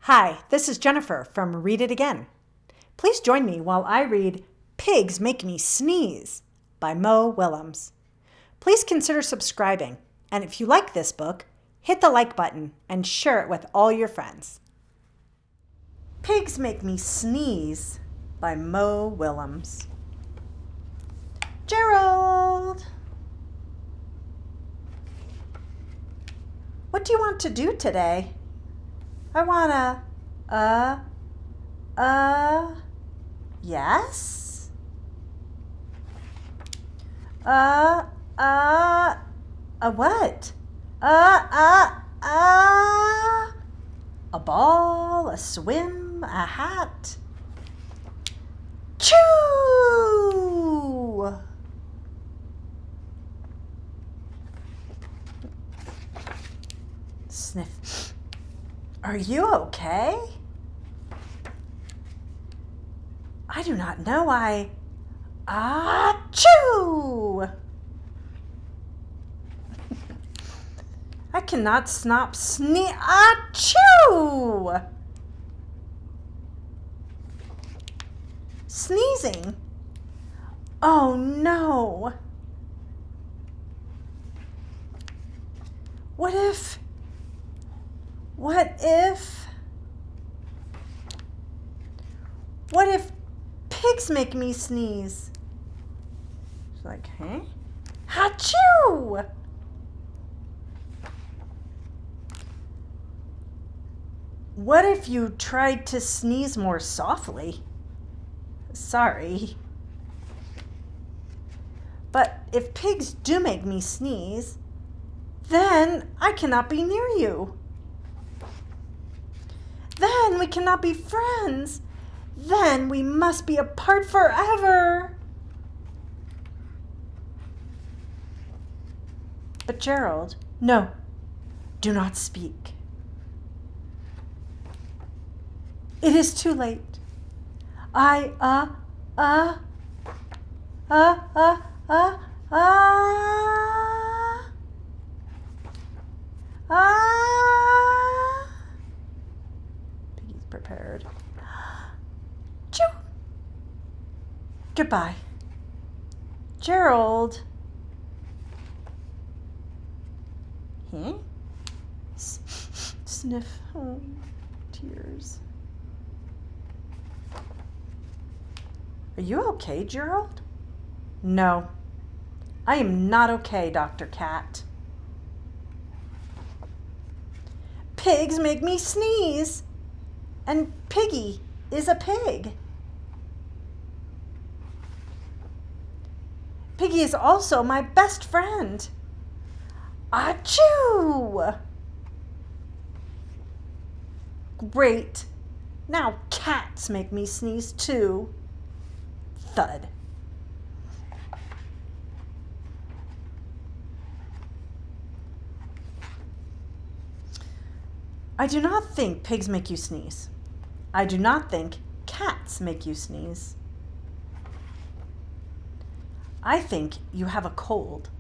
Hi, this is Jennifer from Read It Again. Please join me while I read Pigs Make Me Sneeze by Willems. Please consider subscribing, and if you like this book, hit the like button and share it with all your friends. Pigs Make Me Sneeze by Willems. Gerald! What do you want to do today? I wanna, yes? What? A ball, a swim, a hat. Choo! Sniff. Are you okay? I do not know. Achoo! I cannot stop Achoo! Sneezing? Oh no! What if pigs make me sneeze? She's like, huh? Achoo! What if you tried to sneeze more softly? Sorry. But if pigs do make me sneeze, then I cannot be near you. Then we cannot be friends. Then we must be apart forever. But Gerald, no, do not speak. It is too late. Piggy's prepared. Choo! Goodbye. Gerald. Huh? Sniff. Oh, tears. Are you okay, Gerald? No, I am not okay, Dr. Cat. Pigs make me sneeze, and Piggy is a pig. Piggy is also my best friend. Achoo! Great. Now cats make me sneeze too. Thud. I do not think pigs make you sneeze. I do not think cats make you sneeze. I think you have a cold.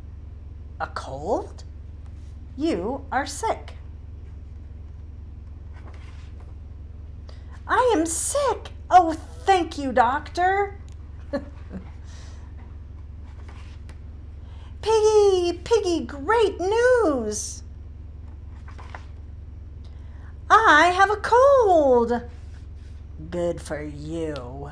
A cold? You are sick. I am sick. Oh, thank you, doctor. Piggy, great news. I have a cold. Good for you.